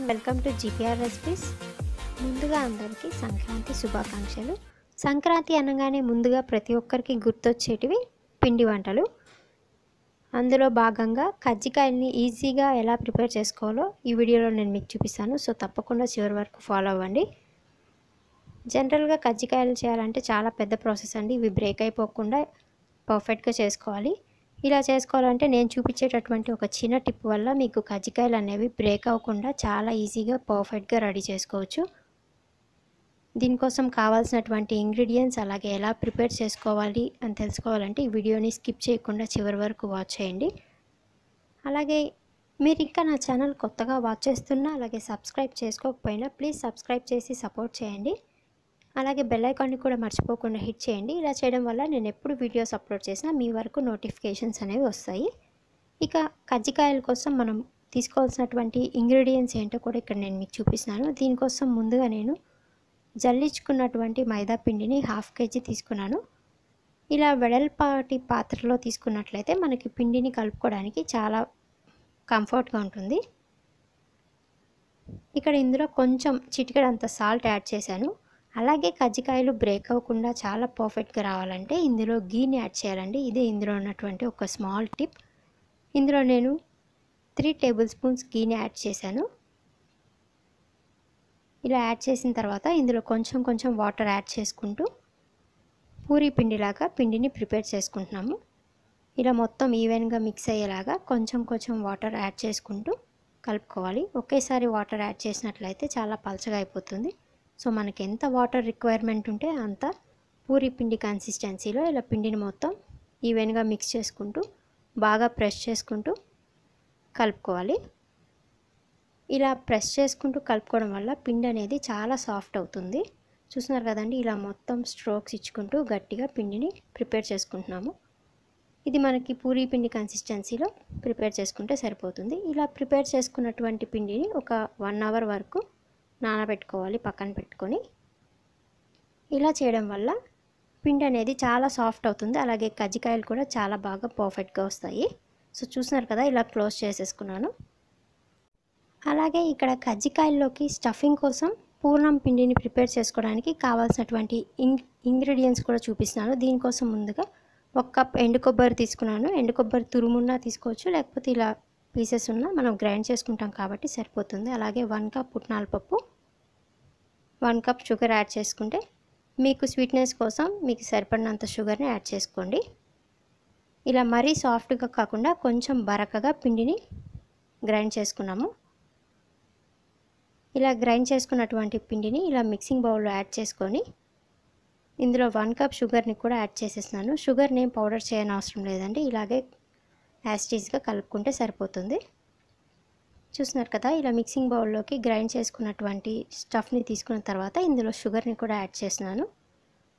Welcome to GPR recipes. ముందుగా అందరికీ సంక్రాంతి శుభాకాంక్షలు. సంక్రాంతి అనగానే ముందుగా ప్రతి ఒక్కరికి గుర్తొచ్చేటివి పిండి వంటలు. అందులో భాగంగా కజ్జికాయల్ని ఈజీగా ఎలా ప్రిపేర్ చేసుకోవాలో ఈ వీడియోలో నేను మీకు చూపిస్తాను. సో తప్పకుండా చివరి వరకు ఫాలో అవ్వండి. జనరల్గా కజ్జికాయలు చేయాలంటే చాలా పెద్ద ప్రాసెస్ అండి. ఇవి బ్రేక్ అయిపోకుండా పర్ఫెక్ట్గా చేసుకోవాలి. ఇలా చేసుకోవాలంటే నేను చూపించేటటువంటి ఒక చిన్న టిప్ వల్ల మీకు కజ్జికాయలు అనేవి బ్రేక్ అవ్వకుండా చాలా ఈజీగా పర్ఫెక్ట్గా రెడీ చేసుకోవచ్చు. దీనికోసం కావాల్సినటువంటి ఇంగ్రీడియంట్స్ అలాగే ఎలా ప్రిపేర్ చేసుకోవాలి అని తెలుసుకోవాలంటే ఈ వీడియోని స్కిప్ చేయకుండా చివరి వరకు వాచ్ చేయండి. అలాగే మీరు ఇంకా నా ఛానల్ కొత్తగా వాచ్ చేస్తున్నా అలాగే సబ్స్క్రైబ్ చేసుకోకపోయినా ప్లీజ్ సబ్స్క్రైబ్ చేసి సపోర్ట్ చేయండి. అలాగే బెల్ ఐకాన్ని కూడా మర్చిపోకుండా హిట్ చేయండి. ఇలా చేయడం వల్ల నేను ఎప్పుడు వీడియోస్ అప్లోడ్ చేసినా మీ వరకు నోటిఫికేషన్స్ అనేవి వస్తాయి. ఇక కజ్జికాయల కోసం మనం తీసుకోవాల్సినటువంటి ఇంగ్రీడియంట్స్ ఏంటో కూడా ఇక్కడ నేను మీకు చూపిస్తున్నాను. దీనికోసం ముందుగా నేను జల్లించుకున్నటువంటి మైదా పిండిని 1/2 kg తీసుకున్నాను. ఇలా వెడల్పాటి పాత్రలో తీసుకున్నట్లయితే మనకి పిండిని కలుపుకోవడానికి చాలా కంఫర్ట్గా ఉంటుంది. ఇక్కడ ఇందులో కొంచెం చిటికెడంత సాల్ట్ యాడ్ చేశాను. అలాగే కజ్జికాయలు బ్రేక్ అవ్వకుండా చాలా పర్ఫెక్ట్గా రావాలంటే ఇందులో గీని యాడ్ చేయాలండి. ఇదే ఇందులో ఉన్నటువంటి ఒక స్మాల్ టిప్. ఇందులో నేను 3 టేబుల్ స్పూన్స్ గీని యాడ్ చేశాను. ఇలా యాడ్ చేసిన తర్వాత ఇందులో కొంచెం కొంచెం వాటర్ యాడ్ చేసుకుంటూ పూరీ పిండిలాగా పిండిని ప్రిపేర్ చేసుకుంటున్నాము. ఇలా మొత్తం ఈవెన్గా మిక్స్ అయ్యేలాగా కొంచెం కొంచెం వాటర్ యాడ్ చేసుకుంటూ కలుపుకోవాలి. ఒకేసారి వాటర్ యాడ్ చేసినట్లయితే చాలా పలచగా అయిపోతుంది. సో మనకి ఎంత వాటర్ రిక్వైర్మెంట్ ఉంటే అంత పూరీ పిండి కన్సిస్టెన్సీలో ఇలా పిండిని మొత్తం ఈవెన్గా మిక్స్ చేసుకుంటూ బాగా ప్రెస్ చేసుకుంటూ కలుపుకోవాలి. ఇలా ప్రెస్ చేసుకుంటూ కలుపుకోవడం వల్ల పిండి అనేది చాలా సాఫ్ట్ అవుతుంది. చూస్తున్నారు కదండి, ఇలా మొత్తం స్ట్రోక్స్ ఇచ్చుకుంటూ గట్టిగా పిండిని ప్రిపేర్ చేసుకుంటున్నాము. ఇది మనకి పూరీ పిండి కన్సిస్టెన్సీలో ప్రిపేర్ చేసుకుంటే సరిపోతుంది. ఇలా ప్రిపేర్ చేసుకున్నటువంటి పిండిని ఒక 1 అవర్ వరకు నానబెట్టుకోవాలి పక్కన పెట్టుకొని. ఇలా చేయడం వల్ల పిండి అనేది చాలా సాఫ్ట్ అవుతుంది. అలాగే కజ్జికాయలు కూడా చాలా బాగా పర్ఫెక్ట్గా వస్తాయి. సో చూస్తున్నారు కదా, ఇలా క్లోజ్ చేసేసుకున్నాను. అలాగే ఇక్కడ కజ్జికాయల్లోకి స్టఫింగ్ కోసం పూర్ణం పిండిని ప్రిపేర్ చేసుకోవడానికి కావాల్సినటువంటి ఇంగ్రీడియంట్స్ కూడా చూపిస్తున్నాను. దీనికోసం ముందుగా 1 కప్ ఎండు కొబ్బరి తీసుకున్నాను. ఎండు కొబ్బరి తురుమున్నా తీసుకోవచ్చు, లేకపోతే ఇలా పీసెస్ ఉన్నా మనం గ్రైండ్ చేసుకుంటాం కాబట్టి సరిపోతుంది. అలాగే 1 కప్ పుట్నాల పప్పు, 1 కప్ షుగర్ యాడ్ చేసుకుంటే మీకు స్వీట్నెస్ కోసం మీకు సరిపడినంత షుగర్ని యాడ్ చేసుకోండి. ఇలా మరీ సాఫ్ట్గా కాకుండా కొంచెం బరకగా పిండిని గ్రైండ్ చేసుకున్నాము. ఇలా గ్రైండ్ చేసుకున్నటువంటి పిండిని ఇలా మిక్సింగ్ బౌల్లో యాడ్ చేసుకొని ఇందులో 1 కప్ షుగర్ని కూడా యాడ్ చేసేస్తున్నాను. షుగర్ని ఏం పౌడర్ చేయని అవసరం లేదండి, ఇలాగే యాస్టీస్గా కలుపుకుంటే సరిపోతుంది. చూస్తున్నారు కదా, ఇలా మిక్సింగ్ బౌల్లోకి గ్రైండ్ చేసుకున్నటువంటి స్టఫ్ని తీసుకున్న తర్వాత ఇందులో షుగర్ని కూడా యాడ్ చేస్తున్నాను.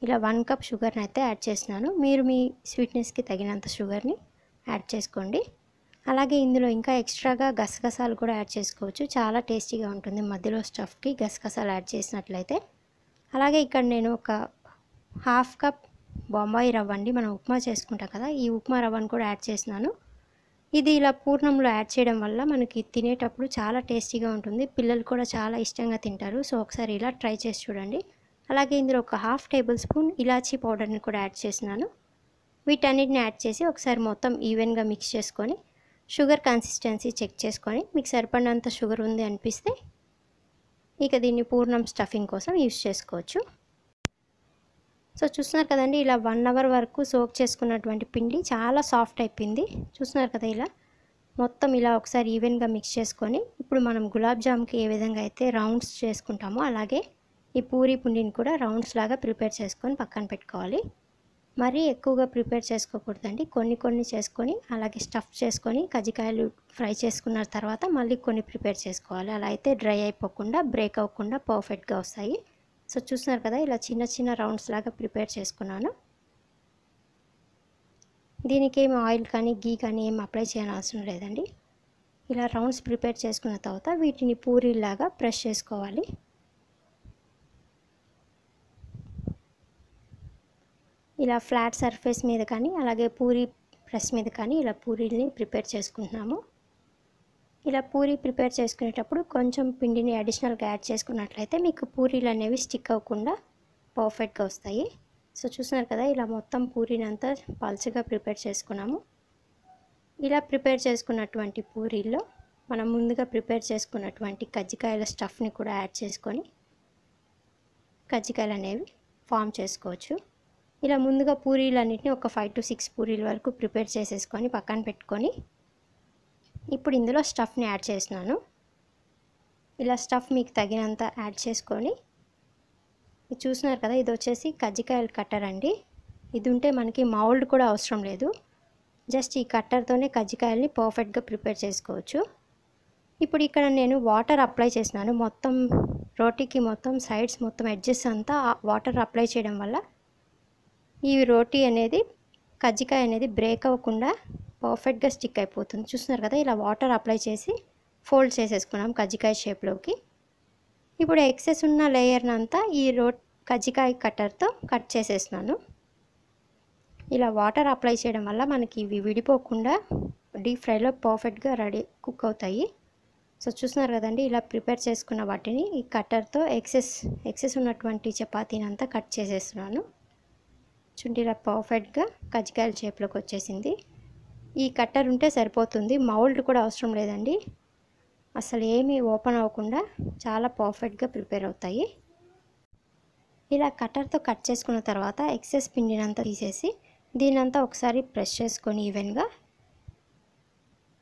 ఇలా 1 కప్ షుగర్ని అయితే యాడ్ చేస్తున్నాను. మీరు మీ స్వీట్నెస్కి తగినంత షుగర్ని యాడ్ చేసుకోండి. అలాగే ఇందులో ఇంకా ఎక్స్ట్రాగా గసగసాలు కూడా యాడ్ చేసుకోవచ్చు. చాలా టేస్టీగా ఉంటుంది మధ్యలో స్టఫ్కి గసగసాలు యాడ్ చేసినట్లయితే. అలాగే ఇక్కడ నేను ఒక 1/2 కప్ బొంబాయి రవ్వ అండి, మనం ఉప్మా చేసుకుంటాం కదా, ఈ ఉప్మా రవ్వను కూడా యాడ్ చేస్తున్నాను. ఇది ఇలా పూర్ణంలో యాడ్ చేయడం వల్ల మనకి తినేటప్పుడు చాలా టేస్టీగా ఉంటుంది. పిల్లలు కూడా చాలా ఇష్టంగా తింటారు. సో ఒకసారి ఇలా ట్రై చేసి చూడండి. అలాగే ఇందులో ఒక 1/2 టేబుల్ స్పూన్ ఇలాచీ పౌడర్ని కూడా యాడ్ చేస్తున్నాను. వీటన్నిటిని యాడ్ చేసి ఒకసారి మొత్తం ఈవెన్గా మిక్స్ చేసుకొని షుగర్ కన్సిస్టెన్సీ చెక్ చేసుకొని మీకు సరిపడినంత షుగర్ ఉంది అనిపిస్తే ఇక దీన్ని పూర్ణం స్టఫింగ్ కోసం యూజ్ చేసుకోవచ్చు. సో చూస్తున్నారు కదండి, ఇలా 1 అవర్ వరకు సోక్ చేసుకున్నటువంటి పిండి చాలా సాఫ్ట్ అయిపోయింది. చూస్తున్నారు కదా, ఇలా మొత్తం ఇలా ఒకసారి ఈవెన్గా మిక్స్ చేసుకొని ఇప్పుడు మనం గులాబ్ జామ్కి ఏ విధంగా అయితే రౌండ్స్ చేసుకుంటామో అలాగే ఈ పూరీ పిండిని కూడా రౌండ్స్ లాగా ప్రిపేర్ చేసుకొని పక్కన పెట్టుకోవాలి. మరీ ఎక్కువగా ప్రిపేర్ చేసుకోకూడదండి, కొన్ని చేసుకొని అలాగే స్టఫ్ చేసుకొని కజ్జికాయలు ఫ్రై చేసుకున్న తర్వాత మళ్ళీ కొన్ని ప్రిపేర్ చేసుకోవాలి. అలా అయితే డ్రై అయిపోకుండా బ్రేక్ అవ్వకుండా పర్ఫెక్ట్గా వస్తాయి. సో చూస్తున్నారు కదా, ఇలా చిన్న రౌండ్స్ లాగా ప్రిపేర్ చేసుకున్నాను. దీనికి ఏం ఆయిల్ కానీ గీ కానీ ఏం అప్లై చేయని అవసరం లేదండి. ఇలా రౌండ్స్ ప్రిపేర్ చేసుకున్న తర్వాత వీటిని పూరీలాగా ప్రెస్ చేసుకోవాలి. ఇలా ఫ్లాట్ సర్ఫేస్ మీద కానీ అలాగే పూరీ ప్రెస్ మీద కానీ ఇలా పూరీల్ని ప్రిపేర్ చేసుకుంటున్నాము. ఇలా పూరి ప్రిపేర్ చేసుకునేటప్పుడు కొంచెం పిండిని అడిషనల్గా యాడ్ చేసుకున్నట్లయితే మీకు పూరీలు అనేవి స్టిక్ అవ్వకుండా పర్ఫెక్ట్గా వస్తాయి. సో చూస్తున్నారు కదా, ఇలా మొత్తం పూరీని అంతా పల్చగా ప్రిపేర్ చేసుకున్నాము. ఇలా ప్రిపేర్ చేసుకున్నటువంటి పూరీల్లో మనం ముందుగా ప్రిపేర్ చేసుకున్నటువంటి కజ్జికాయల స్టఫ్ని కూడా యాడ్ చేసుకొని కజ్జికాయలు అనేవి ఫామ్ చేసుకోవచ్చు. ఇలా ముందుగా పూరీలన్నిటిని ఒక 5 to 6 పూరీల వరకు ప్రిపేర్ చేసేసుకొని పక్కన పెట్టుకొని ఇప్పుడు ఇందులో స్టఫ్ని యాడ్ చేస్తున్నాను. ఇలా స్టఫ్ మీకు తగినంత యాడ్ చేసుకొని ఇది చూస్తున్నారు కదా, ఇది వచ్చేసి కజ్జికాయల కట్టర్ అండి. ఇది ఉంటే మనకి మౌల్డ్ కూడా అవసరం లేదు. జస్ట్ ఈ కట్టర్తోనే కజ్జికాయల్ని పర్ఫెక్ట్గా ప్రిపేర్ చేసుకోవచ్చు. ఇప్పుడు ఇక్కడ నేను వాటర్ అప్లై చేస్తున్నాను. మొత్తం రోటీకి మొత్తం సైడ్స్ మొత్తం ఎడ్జెస్ అంతా వాటర్ అప్లై చేయడం వల్ల ఈ రోటీ అనేది కజ్జికాయ అనేది బ్రేక్ అవ్వకుండా పర్ఫెక్ట్గా స్టిక్ అయిపోతుంది. చూస్తున్నారు కదా, ఇలా వాటర్ అప్లై చేసి ఫోల్డ్ చేసేసుకున్నాం కజ్జికాయ షేప్లోకి. ఇప్పుడు ఎక్సెస్ ఉన్న లేయర్ని అంతా ఈ కజ్జికాయ కట్టర్తో కట్ చేసేస్తున్నాను. ఇలా వాటర్ అప్లై చేయడం వల్ల మనకి ఇవి విడిపోకుండా డీప్ ఫ్రైలో పర్ఫెక్ట్గా కుక్ అవుతాయి. సో చూస్తున్నారు కదండి, ఇలా ప్రిపేర్ చేసుకున్న వాటిని ఈ కట్టర్తో ఎక్సెస్ ఉన్నటువంటి చపాతీని అంతా కట్ చేసేస్తున్నాను. చూడండి, ఇలా పర్ఫెక్ట్గా కజ్జికాయల షేప్లోకి వచ్చేసింది. ఈ కట్టర్ ఉంటే సరిపోతుంది, మౌల్డ్ కూడా అవసరం లేదండి. అసలు ఏమీ ఓపెన్ అవ్వకుండా చాలా పర్ఫెక్ట్గా ప్రిపేర్ అవుతాయి. ఇలా కట్టర్తో కట్ చేసుకున్న తర్వాత ఎక్సెస్ పిండినంతా తీసేసి దీనంతా ఒకసారి ప్రెస్ చేసుకొని ఈవెన్గా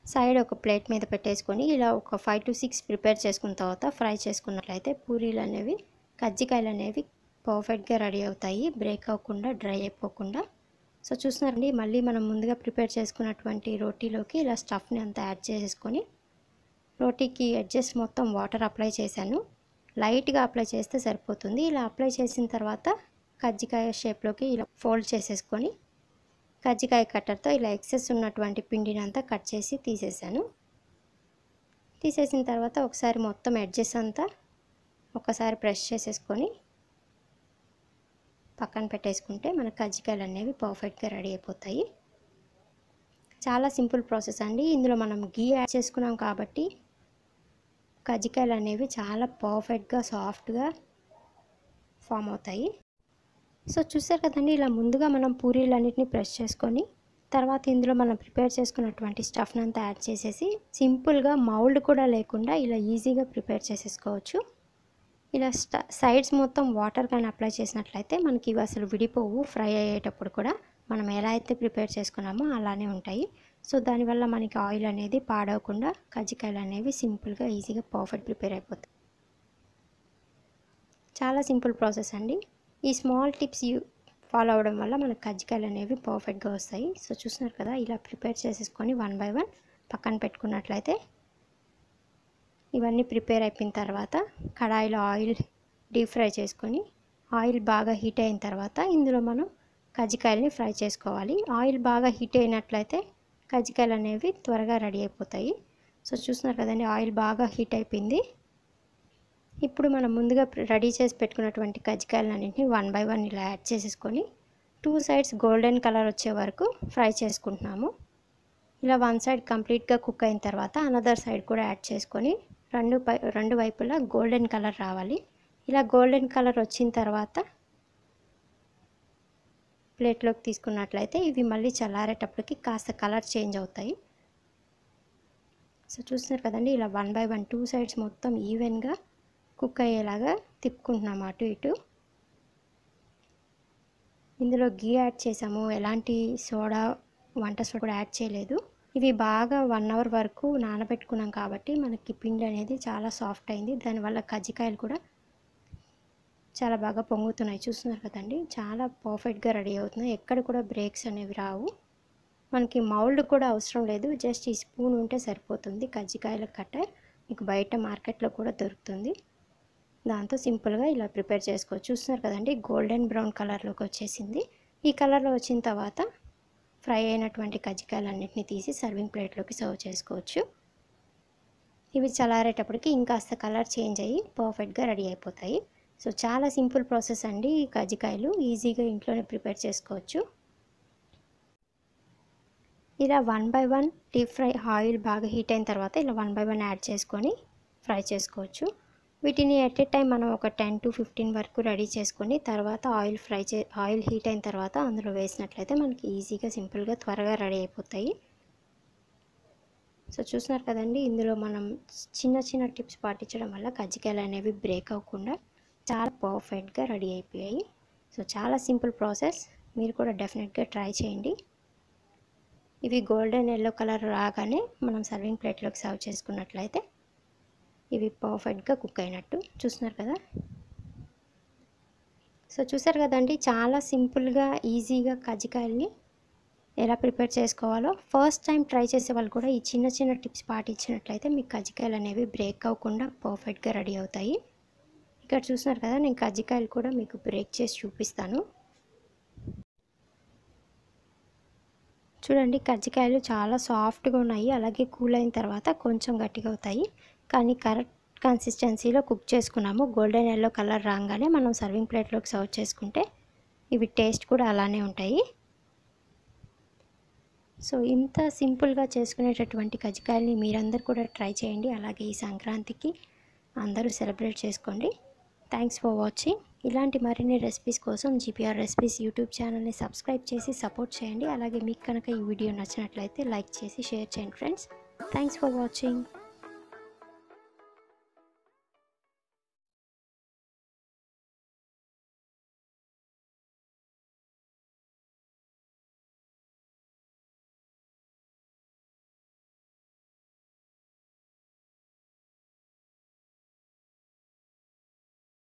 సైడ్ ఒక ప్లేట్ మీద పెట్టేసుకొని ఇలా ఒక 5 to 6 ప్రిపేర్ చేసుకున్న తర్వాత ఫ్రై చేసుకున్నట్లయితే పూరీలు అనేవి కజ్జికాయలు అనేవి పర్ఫెక్ట్గా రెడీ అవుతాయి, బ్రేక్ అవ్వకుండా డ్రై అయిపోకుండా. సో చూస్తున్నారండి, మళ్ళీ మనం ముందుగా ప్రిపేర్ చేసుకున్నటువంటి రోటీలోకి ఇలా స్టఫ్ని అంతా యాడ్ చేసేసుకొని రోటీకి ఎడ్జెస్ మొత్తం వాటర్ అప్లై చేశాను. లైట్గా అప్లై చేస్తే సరిపోతుంది. ఇలా అప్లై చేసిన తర్వాత కజ్జికాయ షేప్లోకి ఇలా ఫోల్డ్ చేసేసుకొని కజ్జికాయ కట్టర్తో ఇలా ఎక్సెస్ ఉన్నటువంటి పిండిని అంతా కట్ చేసి తీసేసాను. తీసేసిన తర్వాత ఒకసారి మొత్తం ఎడ్జెస్ అంతా ఒకసారి ప్రెస్ చేసేసుకొని పక్కన పెట్టేసుకుంటే మన కజ్జికాయలు అనేవి పర్ఫెక్ట్గా రెడీ అయిపోతాయి. చాలా సింపుల్ ప్రాసెస్ అండి. ఇందులో మనం గీ యాడ్ చేసుకున్నాం కాబట్టి కజ్జికాయలు అనేవి చాలా పర్ఫెక్ట్గా సాఫ్ట్గా ఫామ్ అవుతాయి. సో చూసారు కదండి, ఇలా ముందుగా మనం పూరీలన్నిటిని ప్రెస్ చేసుకొని తర్వాత ఇందులో మనం ప్రిపేర్ చేసుకున్నటువంటి స్టఫ్ని అంతా యాడ్ చేసేసి సింపుల్గా మౌల్డ్ కూడా లేకుండా ఇలా ఈజీగా ప్రిపేర్ చేసేసుకోవచ్చు. ఇలా సైడ్స్ మొత్తం వాటర్ కానీ అప్లై చేసినట్లయితే మనకి ఇవి అసలు విడిపోవు. ఫ్రై అయ్యేటప్పుడు కూడా మనం ఎలా అయితే ప్రిపేర్ చేసుకున్నామో అలానే ఉంటాయి. సో దానివల్ల మనకి ఆయిల్ అనేది పాడవకుండా కజ్జికాయలు అనేవి సింపుల్గా ఈజీగా పర్ఫెక్ట్ ప్రిపేర్ అయిపోతాయి. చాలా సింపుల్ ప్రాసెస్ అండి. ఈ స్మాల్ టిప్స్ ఫాలో అవ్వడం వల్ల మనకు కజ్జికాయలు అనేవి పర్ఫెక్ట్గా వస్తాయి. సో చూస్తున్నారు కదా, ఇలా ప్రిపేర్ చేసేసుకొని 1 by 1 పక్కన పెట్టుకున్నట్లయితే ఇవన్నీ ప్రిపేర్ అయిపోయిన తర్వాత కడాయిలో ఆయిల్ డీప్ ఫ్రై చేసుకొని ఆయిల్ బాగా హీట్ అయిన తర్వాత ఇందులో మనం కజ్జికాయలని ఫ్రై చేసుకోవాలి. ఆయిల్ బాగా హీట్ అయినట్లయితే కజ్జికాయలు అనేవి త్వరగా రెడీ అయిపోతాయి. సో చూస్తున్నారు కదండి, ఆయిల్ బాగా హీట్ అయిపోయింది. ఇప్పుడు మనం ముందుగా రెడీ చేసి పెట్టుకున్నటువంటి కజ్జికాయలన్నింటినీ 1 by 1 ఇలా యాడ్ చేసేసుకొని 2 sides గోల్డెన్ కలర్ వచ్చే వరకు ఫ్రై చేసుకుంటున్నాము. ఇలా 1 side కంప్లీట్గా కుక్ అయిన తర్వాత అనదర్ సైడ్ కూడా యాడ్ చేసుకొని రెండు వైపులా గోల్డెన్ కలర్ రావాలి. ఇలా గోల్డెన్ కలర్ వచ్చిన తర్వాత ప్లేట్లోకి తీసుకున్నట్లయితే ఇవి మళ్ళీ చల్లారేటప్పటికి కాస్త కలర్ చేంజ్ అవుతాయి. సో చూస్తున్నారు కదండి, ఇలా 1 by 1 2 sides మొత్తం ఈవెన్గా కుక్ అయ్యేలాగా తిప్పుకుంటున్నాము అటు ఇటు. ఇందులో గీ యాడ్ చేసాము, ఎలాంటి వంట సోడా కూడా యాడ్ చేయలేదు. ఇవి బాగా 1 hour వరకు నానబెట్టుకున్నాం కాబట్టి మనకి పిండి అనేది చాలా సాఫ్ట్ అయింది. దానివల్ల కజ్జికాయలు కూడా చాలా బాగా పొంగుతున్నాయి. చూస్తున్నారు కదండి, చాలా పర్ఫెక్ట్గా రెడీ అవుతున్నాయి. ఎక్కడ కూడా బ్రేక్స్ అనేవి రావు. మనకి మౌల్డ్ కూడా అవసరం లేదు, జస్ట్ ఈ స్పూన్ ఉంటే సరిపోతుంది. కజ్జికాయల కట్టర్ మీకు బయట మార్కెట్లో కూడా దొరుకుతుంది. దాంతో సింపుల్గా ఇలా ప్రిపేర్ చేసుకోవచ్చు. చూస్తున్నారు కదండి, గోల్డెన్ బ్రౌన్ కలర్లోకి వచ్చేసింది. ఈ కలర్లో వచ్చిన తర్వాత ఫ్రై అయినటువంటి కజ్జికాయలన్నింటినీ తీసి సర్వింగ్ ప్లేట్లోకి సర్వ్ చేసుకోవచ్చు. ఇవి చల్లారేటప్పటికి ఇంకాస్త కలర్ చేంజ్ అయ్యి పర్ఫెక్ట్గా రెడీ అయిపోతాయి. సో చాలా సింపుల్ ప్రాసెస్ అండి. ఈ కజ్జికాయలు ఈజీగా ఇంట్లోనే ప్రిపేర్ చేసుకోవచ్చు. ఇలా 1 బై 1 డీప్ ఫ్రై ఆయిల్ బాగా హీట్ అయిన తర్వాత ఇలా 1 బై 1 యాడ్ చేసుకొని ఫ్రై చేసుకోవచ్చు. వీటిని ఎట్ ఏ టైం మనం ఒక 10 to 15 వరకు రెడీ చేసుకొని తర్వాత ఆయిల్ హీట్ అయిన తర్వాత అందులో వేసినట్లయితే మనకి ఈజీగా సింపుల్గా త్వరగా రెడీ అయిపోతాయి. సో చూస్తున్నారు కదండి, ఇందులో మనం చిన్న చిన్న టిప్స్ పాటించడం వల్ల కజ్జికాయలు అనేవి బ్రేక్ అవ్వకుండా చాలా పర్ఫెక్ట్గా రెడీ అయిపోయాయి. సో చాలా సింపుల్ ప్రాసెస్, మీరు కూడా డెఫినెట్గా ట్రై చేయండి. ఇవి గోల్డెన్ ఎల్లో కలర్ రాగానే మనం సర్వింగ్ ప్లేట్లోకి సర్వ్ చేసుకున్నట్లయితే ఇవి పర్ఫెక్ట్గా కుక్ అయినట్టు. చూస్తున్నారు కదా. సో చూసారు కదండి, చాలా సింపుల్గా ఈజీగా కజ్జికాయల్ని ఎలా ప్రిపేర్ చేసుకోవాలో. ఫస్ట్ టైం ట్రై చేసే వాళ్ళు కూడా ఈ చిన్న చిన్న టిప్స్ పాటించినట్లయితే మీకు కజ్జికాయలు అనేవి బ్రేక్ అవ్వకుండా పర్ఫెక్ట్గా రెడీ అవుతాయి. ఇక్కడ చూస్తున్నారు కదా, నేను కజ్జికాయలు కూడా మీకు బ్రేక్ చేసి చూపిస్తాను. చూడండి, కజ్జికాయలు చాలా సాఫ్ట్గా ఉన్నాయి, అలాగే కూల్ అయిన తర్వాత కొంచెం గట్టిగా అవుతాయి. కానీ కరెక్ట్ కన్సిస్టెన్సీలో కుక్ చేసుకున్నాము. గోల్డెన్ ఎల్లో కలర్ రాగానే మనం సర్వింగ్ ప్లేట్లోకి సర్వ్ చేసుకుంటే ఇవి టేస్ట్ కూడా అలానే ఉంటాయి. సో ఇంత సింపుల్గా చేసుకునేటటువంటి కజ్జికాయల్ని మీరందరూ కూడా ట్రై చేయండి. అలాగే ఈ సంక్రాంతికి అందరూ సెలబ్రేట్ చేసుకోండి. Thanks for watching. ఇలాంటి మరిన్ని రెసిపీస్ కోసం జీపీఆర్ రెసిపీస్ యూట్యూబ్ ఛానల్ని సబ్స్క్రైబ్ చేసి సపోర్ట్ చేయండి. అలాగే మీకు కనుక ఈ వీడియో నచ్చినట్లయితే లైక్ చేసి షేర్ చేయండి ఫ్రెండ్స్. Thanks for watching.